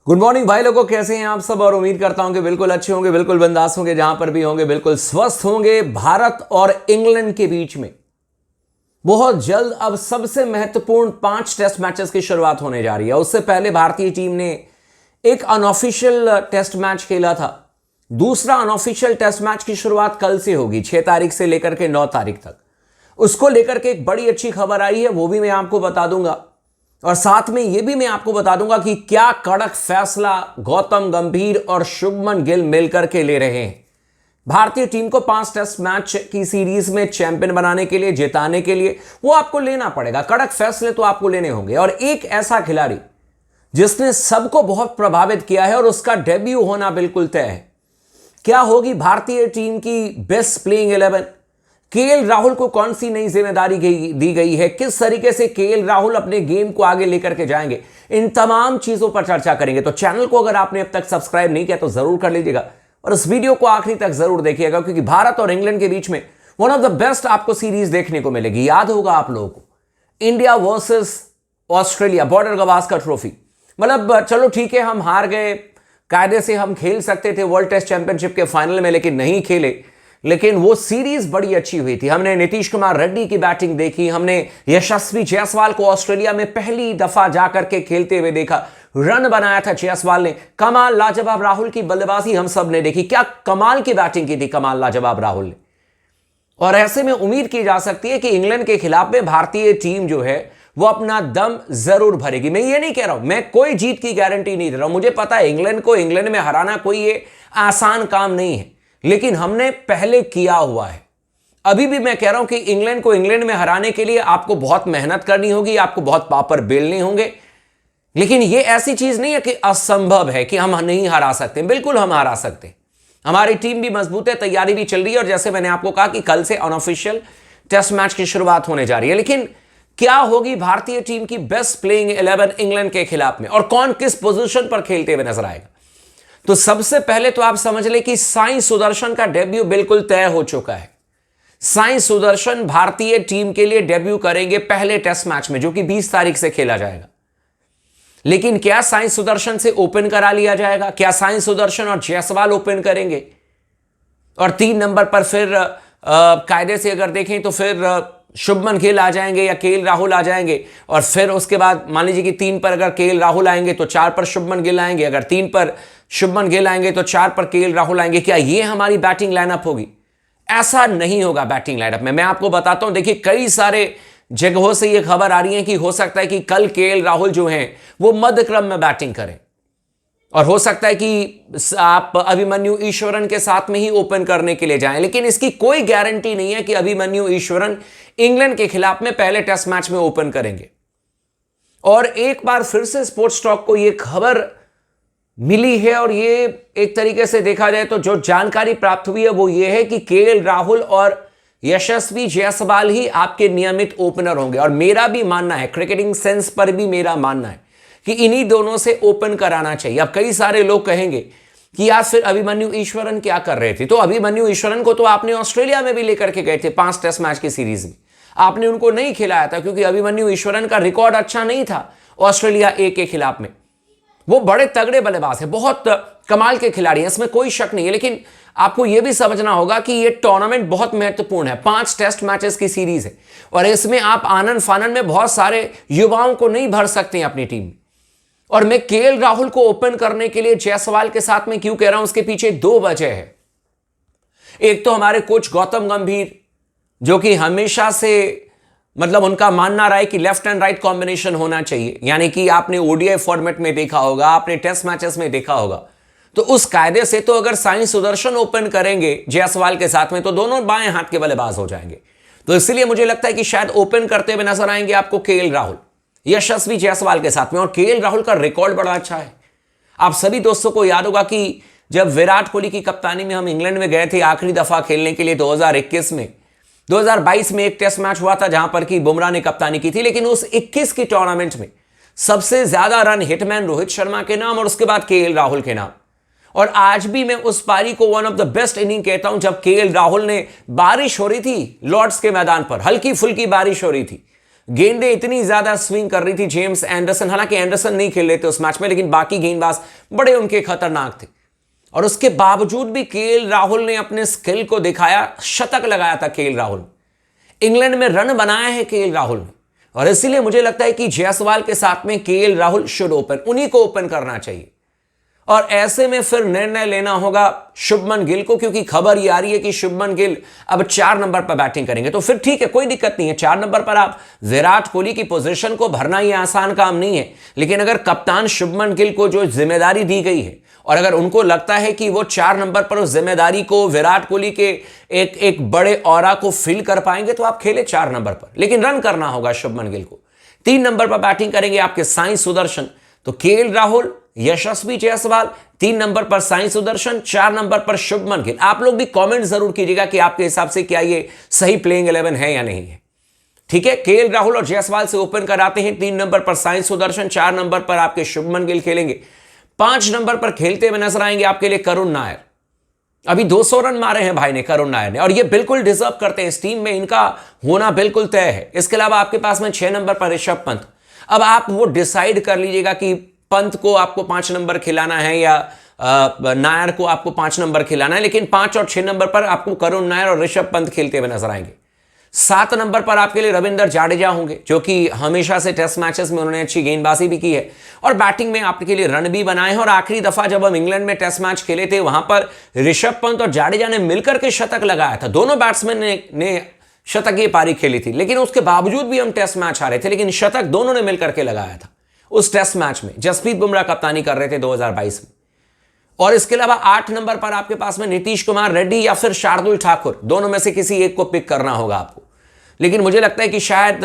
Good morning भाई लोगों, कैसे हैं आप सब। और उम्मीद करता हूं कि बिल्कुल अच्छे होंगे, बिल्कुल बिंदास होंगे, जहां पर भी होंगे बिल्कुल स्वस्थ होंगे। भारत और इंग्लैंड के बीच में बहुत जल्द अब सबसे महत्वपूर्ण 5 टेस्ट मैचेस की शुरुआत होने जा रही है। उससे पहले भारतीय टीम ने एक अनऑफिशियल टेस्ट मैच खेला था। दूसरा अनऑफिशियल टेस्ट मैच की शुरुआत कल से होगी, 6 तारीख से लेकर के 9 तारीख तक। उसको लेकर के एक बड़ी अच्छी खबर आई है, वो भी मैं आपको बता दूंगा। और साथ में यह भी मैं आपको बता दूंगा कि क्या कड़क फैसला गौतम गंभीर और शुभमन गिल मिलकर के ले रहे हैं भारतीय टीम को 5 टेस्ट मैच की सीरीज में चैंपियन बनाने के लिए, जिताने के लिए। वो आपको लेना पड़ेगा, कड़क फैसले तो आपको लेने होंगे। और एक ऐसा खिलाड़ी जिसने सबको बहुत प्रभावित किया है और उसका डेब्यू होना बिल्कुल तय है। क्या होगी भारतीय टीम की बेस्ट प्लेइंग 11? केएल राहुल को कौन सी नई जिम्मेदारी दी गई है? किस तरीके से केएल राहुल अपने गेम को आगे लेकर के जाएंगे? इन तमाम चीजों पर चर्चा करेंगे। तो चैनल को अगर आपने अब तक सब्सक्राइब नहीं किया तो जरूर कर लीजिएगा और इस वीडियो को आखिरी तक जरूर देखिएगा, क्योंकि भारत और इंग्लैंड के बीच में वन ऑफ द बेस्ट आपको सीरीज देखने को मिलेगी। याद होगा आप लोगों को, India versus Australia, border Gavaskar trophy. मतलब चलो ठीक है, हम हार गए, कायदे से हम खेल सकते थे वर्ल्ड टेस्ट चैंपियनशिप के फाइनल में, लेकिन नहीं खेले। लेकिन वो सीरीज बड़ी अच्छी हुई थी। हमने नीतीश कुमार रेड्डी की बैटिंग देखी, हमने यशस्वी जायसवाल को ऑस्ट्रेलिया में पहली दफा जाकर के खेलते हुए देखा, रन बनाया था जायसवाल ने। कमाल लाजवाब राहुल की बल्लेबाजी हम सब ने देखी, क्या कमाल की बैटिंग की थी कमाल लाजवाब राहुल ने। और ऐसे में उम्मीद की जा सकती है कि इंग्लैंड के खिलाफ में भारतीय टीम जो है वो अपना दम जरूर भरेगी। मैं ये नहीं कह रहा हूं, मैं कोई जीत की गारंटी नहीं दे रहा हूं। मुझे पता है इंग्लैंड को इंग्लैंड में हराना कोई ये आसान काम नहीं है, लेकिन हमने पहले किया हुआ है। अभी भी मैं कह रहा हूं कि इंग्लैंड को इंग्लैंड में हराने के लिए आपको बहुत मेहनत करनी होगी, आपको बहुत पापड़ बेलने होंगे। लेकिन यह ऐसी चीज नहीं है कि असंभव है कि हम नहीं हरा सकते। बिल्कुल हम हरा सकते हैं। हमारी टीम भी मजबूत है, तैयारी भी चल रही है। और जैसे मैंने आपको कहा कि कल से अनऑफिशियल टेस्ट मैच की शुरुआत होने जा रही है। लेकिन क्या होगी भारतीय टीम की बेस्ट प्लेइंग 11 इंग्लैंड के खिलाफ में, और कौन किस पोजीशन पर खेलते हुए नजर आएगा? तो सबसे पहले तो आप समझ लें कि साई सुदर्शन का डेब्यू बिल्कुल तय हो चुका है। साई सुदर्शन भारतीय टीम के लिए डेब्यू करेंगे पहले टेस्ट मैच में, जो कि 20 तारीख से खेला जाएगा। लेकिन क्या साई सुदर्शन से ओपन करा लिया जाएगा? क्या साई सुदर्शन और जायसवाल ओपन करेंगे? और 3 नंबर पर फिर कायदे से अगर देखें तो फिर शुभमन गिल आ जाएंगे या केएल राहुल आ जाएंगे। और फिर उसके बाद मान लीजिए कि 3 पर अगर केएल राहुल आएंगे तो 4 पर शुभमन गिल आएंगे, अगर 3 पर शुभमन गिल आएंगे तो 4 पर केएल राहुल आएंगे। क्या ये हमारी बैटिंग लाइनअप होगी? ऐसा नहीं होगा बैटिंग लाइनअप में। मैं आपको बताता हूं, देखिए कई सारे जगहों से ये खबर आ रही है कि हो सकता है कि कल केएल राहुल जो हैं वो मध्य क्रम में बैटिंग करें, और हो सकता है कि आप अभिमन्यु ईश्वरन के साथ में ही ओपन करने के लिए जाएं। लेकिन इसकी कोई गारंटी नहीं है कि अभिमन्यु ईश्वरन इंग्लैंड के खिलाफ में पहले टेस्ट मैच में ओपन करेंगे। और एक बार फिर से स्पोर्ट्स टॉक को यह खबर मिली है, और ये एक तरीके से देखा जाए तो जो जानकारी प्राप्त हुई है वो ये है कि केएल राहुल और यशस्वी जायसवाल ही आपके नियमित ओपनर होंगे। और मेरा भी मानना है, क्रिकेटिंग सेंस पर भी मेरा मानना है कि इन्हीं दोनों से ओपन कराना चाहिए। अब कई सारे लोग कहेंगे कि यार फिर अभिमन्यु ईश्वरन क्या कर रहे थे? तो अभिमन्यु ईश्वरन को तो आपने ऑस्ट्रेलिया में भी लेकर के गए थे 5 टेस्ट मैच की सीरीज में, आपने उनको नहीं खिलाया था, क्योंकि अभिमन्यु ईश्वरन का रिकॉर्ड अच्छा नहीं था ऑस्ट्रेलिया ए के खिलाफ में। वो बड़े तगड़े बल्लेबाज है, बहुत कमाल के खिलाड़ी हैं, इसमें कोई शक नहीं है। लेकिन आपको यह भी समझना होगा कि यह टूर्नामेंट बहुत महत्वपूर्ण है, 5 टेस्ट मैचेस की सीरीज है, और इसमें आप आनंद फानंद में बहुत सारे युवाओं को नहीं भर सकते हैं अपनी टीम। और मैं केएल राहुल को ओपन करने के लिए जायसवाल के साथ में क्यों कह रहा हूं, उसके पीछे 2 वजह है। एक तो हमारे कोच गौतम गंभीर, जो कि हमेशा से मतलब उनका मानना रहा है कि लेफ्ट एंड राइट कॉम्बिनेशन होना चाहिए। यानी कि आपने ओडीआई फॉर्मेट में देखा होगा, आपने टेस्ट मैचेस में देखा होगा, तो उस कायदे से तो अगर साई सुदर्शन ओपन करेंगे जायसवाल के साथ में तो दोनों बाएं हाथ के बल्लेबाज हो जाएंगे। तो इसलिए मुझे लगता है कि शायद ओपन करते हुए नजर आएंगे आपको केएल राहुल यशस्वी जायसवाल के साथ में। और केएल राहुल का रिकॉर्ड बड़ा अच्छा है। आप सभी दोस्तों को याद होगा कि जब विराट कोहली की कप्तानी में हम इंग्लैंड में गए थे आखिरी दफा खेलने के लिए 2021 में, 2022 में एक टेस्ट मैच हुआ था जहां पर कि बुमराह ने कप्तानी की थी, लेकिन उस 21 की टूर्नामेंट में सबसे ज्यादा रन हिटमैन रोहित शर्मा के नाम और उसके बाद केएल राहुल के नाम। और आज भी मैं उस पारी को one of the best inning कहता हूं, जब केएल राहुल ने, बारिश हो रही थी लॉर्ड्स के मैदान पर, हल्की फुल्की बारिश हो रही थी, गेंदें इतनी ज्यादा स्विंग कर रही थी जेम्स एंडरसन, हालांकि एंडरसन नहीं खेल रहे थे उस मैच में, लेकिन बाकी गेंदबाज बड़े उनके खतरनाक थे। और उसके बावजूद भी केएल राहुल ने अपने स्किल को दिखाया, शतक लगाया था केएल राहुल। इंग्लैंड में रन बनाया है केएल राहुल ने, और इसीलिए मुझे लगता है कि जायसवाल के साथ में केएल राहुल शुड ओपन, उन्हीं को ओपन करना चाहिए। और ऐसे में फिर निर्णय लेना होगा शुभमन गिल को, क्योंकि खबर ये आ रही है कि शुभमन गिल अब 4 नंबर पर बैटिंग करेंगे। तो फिर ठीक है, कोई दिक्कत नहीं है, 4 नंबर पर आप विराट कोहली की पोजीशन को भरना ये आसान काम नहीं है। लेकिन अगर कप्तान शुभमन गिल को जो जिम्मेदारी दी गई है, और अगर उनको लगता है कि वो 4 नंबर पर उस जिम्मेदारी को विराट कोहली के एक बड़े ऑरा को फिल कर पाएंगे, तो आप खेले 4 नंबर पर, लेकिन रन करना होगा शुभमन गिल को। 3 नंबर पर बैटिंग करेंगे आपके साई सुदर्शन। तो केएल राहुल, यशस्वी जायसवाल, 3 नंबर पर साई सुदर्शन, 4 नंबर पर शुभमन गिल। आप लोग भी कमेंट जरूर कीजिएगा कि आपके हिसाब से क्या ये सही प्लेइंग 11 है या नहीं है। ठीक है, केएल राहुल और जायसवाल से ओपन कराते हैं। 3 नंबर पर साई सुदर्शन, 4 नंबर पर आपके शुभमन गिल खेलेंगे। 5 नंबर पर खेलते हुए नजर आएंगे आपके लिए करुण नायर। अभी 200 रन मारे हैं भाई ने, करुण नायर ने, और ये बिल्कुल डिजर्व करते हैं, इस टीम में इनका होना बिल्कुल तय है। इसके अलावा आपके पास में 6 नंबर पर ऋषभ पंत। अब आप वो डिसाइड कर लीजिएगा कि पंत को आपको 5 नंबर खिलाना है या नायर को आपको 5 नंबर खिलाना है, लेकिन 5 और 6 नंबर पर आपको करुण नायर और ऋषभ पंत खेलते हुए नजर आएंगे। 7 नंबर पर आपके लिए रविंद्र जाडेजा होंगे, जो कि हमेशा से टेस्ट मैचेस में उन्होंने अच्छी गेंदबाजी भी की है और बैटिंग में आपके लिए रन भी बनाए हैं। और आखिरी दफा जब हम इंग्लैंड में टेस्ट मैच खेले थे, वहां पर ऋषभ पंत और जाडेजा ने मिलकर के शतक लगाया था। दोनों बैट्समैन ने शतकीय पारी खेली थी, लेकिन उसके बावजूद भी हम टेस्ट मैच हारे थे, लेकिन शतक दोनों ने मिलकर के लगाया था उस टेस्ट मैच में। जसप्रीत बुमराह कप्तानी कर रहे थे 2022 में। और इसके अलावा 8 नंबर पर आपके पास में नीतीश कुमार रेड्डी या फिर शार्दुल ठाकुर, दोनों में से किसी एक को पिक करना होगा आपको। लेकिन मुझे लगता है कि शायद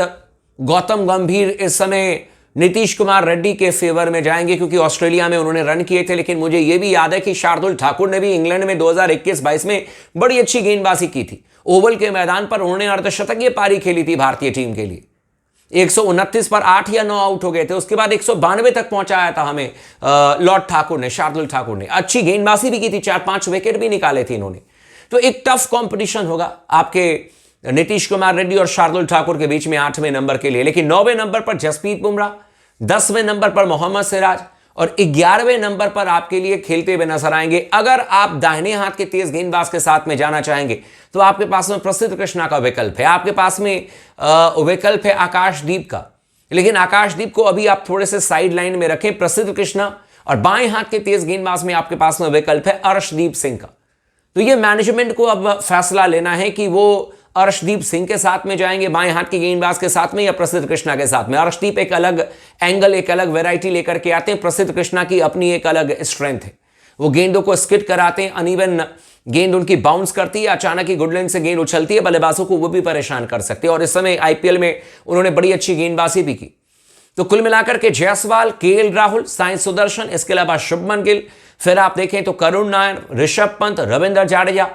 गौतम गंभीर इस समय नीतीश कुमार रेड्डी के फेवर में जाएंगे, क्योंकि ऑस्ट्रेलिया में उन्होंने रन किए थे। लेकिन मुझे यह भी याद है कि शार्दुल ठाकुर ने भी इंग्लैंड में 2021-22 में बड़ी अच्छी गेंदबाजी की थी। ओवल के मैदान पर उन्होंने अर्धशतकीय पारी खेली थी भारतीय टीम के लिए। 129 पर 8 या 9 आउट हो गए थे। उसके बाद 192 तक पहुंचाया था हमें लॉर्ड ठाकुर ने, शार्दुल ठाकुर ने। अच्छी गेंदबाजी भी की थी, 4-5 विकेट भी निकाले थे इन्होंने। तो एक टफ कंपटीशन होगा आपके नीतीश कुमार रेड्डी और शार्दुल ठाकुर के बीच में 8वें नंबर के लिए। लेकिन 9वें नंबर पर जसप्रीत बुमराह, 10वें नंबर पर मोहम्मद सिराज और 11वें नंबर पर आपके लिए खेलते हुए नजर आएंगे। अगर आप दाहिने हाथ के तेज गेंदबाज के साथ में जाना चाहेंगे तो आपके पास में प्रसिद्ध कृष्णा का विकल्प है, आपके पास में विकल्प है आकाशदीप का। लेकिन आकाशदीप को अभी आप थोड़े से साइड लाइन में रखें, प्रसिद्ध कृष्णा, और बाएं हाथ के तेज गेंदबाज में आपके पास में विकल्प है अर्शदीप सिंह का। तो ये मैनेजमेंट को अब फैसला लेना है कि वो अर्शदीप सिंह के साथ में जाएंगे बाएं हाथ की गेंदबाज के साथ में, या प्रसिद्ध कृष्णा के साथ में। अर्शदीप एक अलग एंगल, एक अलग वैरायटी लेकर के आते हैं। प्रसिद्ध कृष्णा की अपनी एक अलग स्ट्रेंथ है, वो गेंदों को स्किड कराते हैं, अनइवन गेंद उनकी बाउंस करती है, अचानक ही गुडलैंड से गेंद उछलती है, बल्लेबाजों को वो भी परेशान कर सकते हैं। और इस समय आईपीएल में उन्होंने बड़ी अच्छी गेंदबाजी भी की। तो कुल मिलाकर के जायसवाल, केएल राहुल, साई सुदर्शन, इसके अलावा शुभमन गिल, फिर आप देखें तो करुण नायर, ऋषभ पंत, रविंद्र जाडेजा,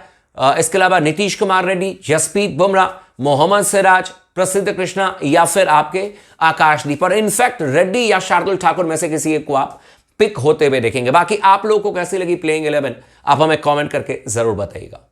इसके अलावा नीतीश कुमार रेड्डी, जसप्रीत बुमराह, मोहम्मद सिराज, प्रसिद्ध कृष्णा या फिर आपके आकाशदीप। और इनफैक्ट रेड्डी या शार्दुल ठाकुर में से किसी एक को आप पिक होते हुए देखेंगे। बाकी आप लोगों को कैसी लगी प्लेइंग 11, आप हमें कमेंट करके जरूर बताइएगा।